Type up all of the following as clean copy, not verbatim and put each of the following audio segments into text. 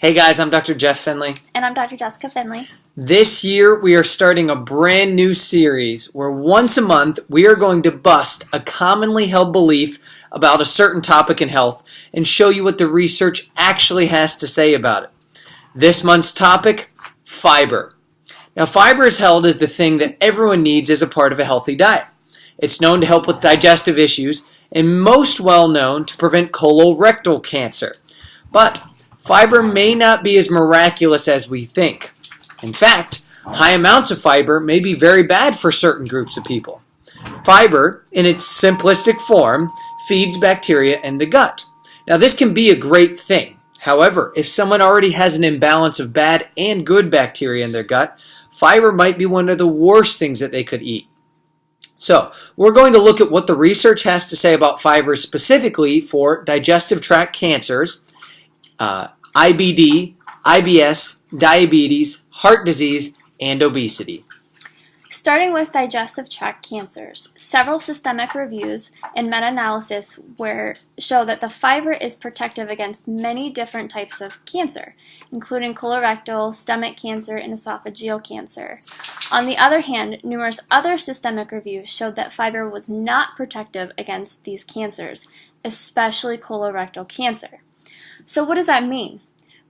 Hey guys, I'm Dr. Jeff Finley. And I'm Dr. Jessica Finley. This year we are starting a brand new series where once a month we are going to bust a commonly held belief about a certain topic in health and show you what the research actually has to say about it. This month's topic, fiber. Now fiber is held as the thing that everyone needs as a part of a healthy diet. It's known to help with digestive issues and most well known to prevent colorectal cancer. But fiber may not be as miraculous as we think. In fact, high amounts of fiber may be very bad for certain groups of people. Fiber, in its simplistic form, feeds bacteria in the gut. Now this can be a great thing. However, if someone already has an imbalance of bad and good bacteria in their gut, fiber might be one of the worst things that they could eat. So, we're going to look at what the research has to say about fiber specifically for digestive tract cancers, IBD, IBS, diabetes, heart disease, and obesity. Starting with digestive tract cancers, several systemic reviews and meta-analysis show that the fiber is protective against many different types of cancer, including colorectal, stomach cancer, and esophageal cancer. On the other hand, numerous other systemic reviews showed that fiber was not protective against these cancers, especially colorectal cancer. So what does that mean?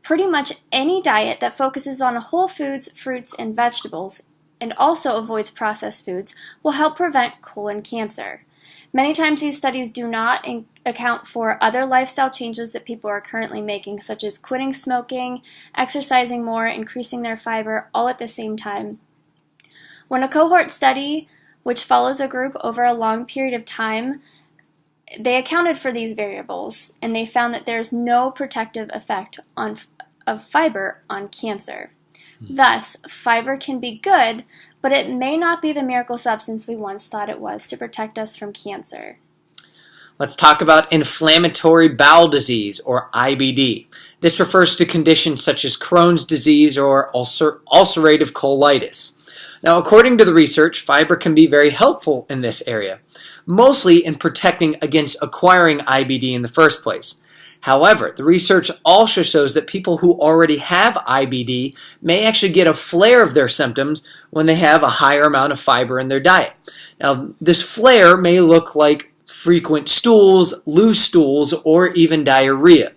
Pretty much any diet that focuses on whole foods, fruits, and vegetables and also avoids processed foods will help prevent colon cancer. Many times these studies do not account for other lifestyle changes that people are currently making, such as quitting smoking, exercising more, increasing their fiber, all at the same time. When a cohort study, which follows a group over a long period of time, they accounted for these variables, and they found that there is no protective effect of fiber on cancer. Thus, fiber can be good, but it may not be the miracle substance we once thought it was to protect us from cancer. Let's talk about inflammatory bowel disease, or IBD. This refers to conditions such as Crohn's disease or ulcerative colitis. Now, according to the research, fiber can be very helpful in this area, mostly in protecting against acquiring IBD in the first place. However, the research also shows that people who already have IBD may actually get a flare of their symptoms when they have a higher amount of fiber in their diet. Now, this flare may look like frequent stools, loose stools, or even diarrhea.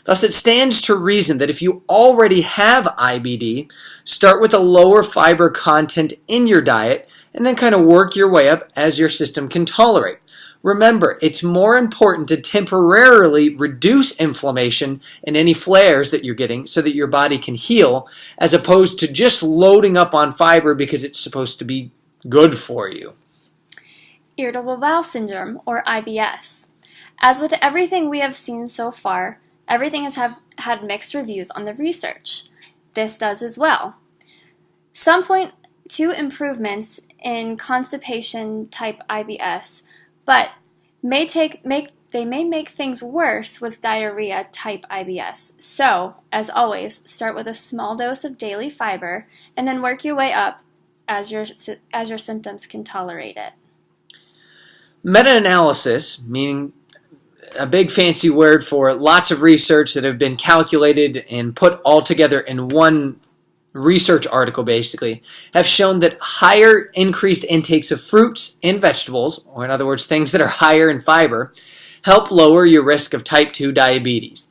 Thus, it stands to reason that if you already have IBD, start with a lower fiber content in your diet and then kind of work your way up as your system can tolerate. Remember, it's more important to temporarily reduce inflammation and any flares that you're getting so that your body can heal, as opposed to just loading up on fiber because it's supposed to be good for you. Irritable bowel syndrome, or IBS. As with everything we have seen so far, everything has had mixed reviews on the research. This does as well. Some point to improvements in constipation type IBS, but they may make things worse with diarrhea type IBS. So, as always, start with a small dose of daily fiber and then work your way up as your symptoms can tolerate it. Meta-analysis, meaning a big fancy word for lots of research that have been calculated and put all together in one research article basically, have shown that higher increased intakes of fruits and vegetables, or in other words things that are higher in fiber, help lower your risk of type 2 diabetes.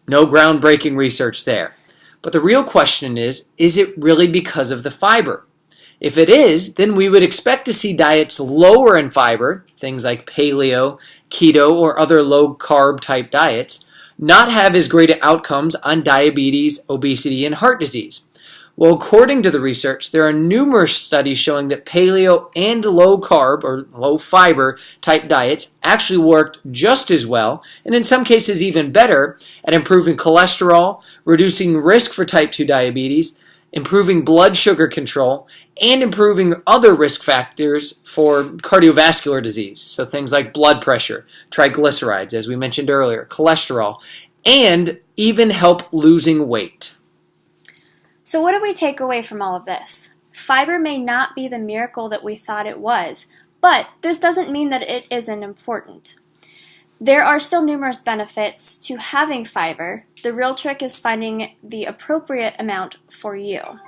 No groundbreaking research there. But the real question is it really because of the fiber? If it is, then we would expect to see diets lower in fiber, things like paleo, keto, or other low-carb type diets, not have as great outcomes on diabetes, obesity, and heart disease. Well, according to the research, there are numerous studies showing that paleo and low-carb or low-fiber type diets actually worked just as well, and in some cases even better, at improving cholesterol, reducing risk for type 2 diabetes, improving blood sugar control, and improving other risk factors for cardiovascular disease, so things like blood pressure, triglycerides, as we mentioned earlier, cholesterol, and even help losing weight. So what do we take away from all of this? Fiber may not be the miracle that we thought it was, but this doesn't mean that it isn't important. There are still numerous benefits to having fiber. The real trick is finding the appropriate amount for you.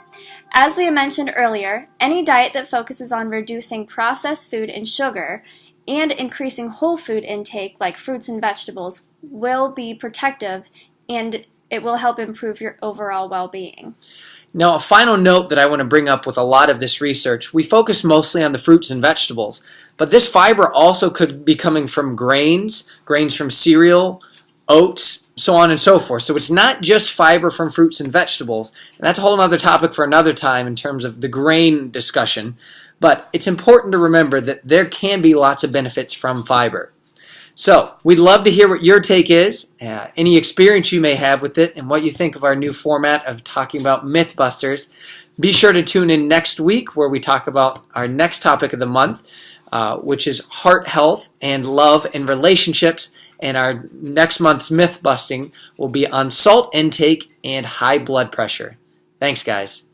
As we mentioned earlier, any diet that focuses on reducing processed food and sugar and increasing whole food intake like fruits and vegetables will be protective, and it will help improve your overall well-being. Now, a final note that I want to bring up with a lot of this research, we focus mostly on the fruits and vegetables, but this fiber also could be coming from grains from cereal, oats, so on and so forth. So it's not just fiber from fruits and vegetables, and that's a whole other topic for another time in terms of the grain discussion, but it's important to remember that there can be lots of benefits from fiber. So we'd love to hear what your take is, any experience you may have with it, and what you think of our new format of talking about Mythbusters. Be sure to tune in next week where we talk about our next topic of the month, which is heart health and love and relationships. And our next month's myth busting will be on salt intake and high blood pressure. Thanks, guys.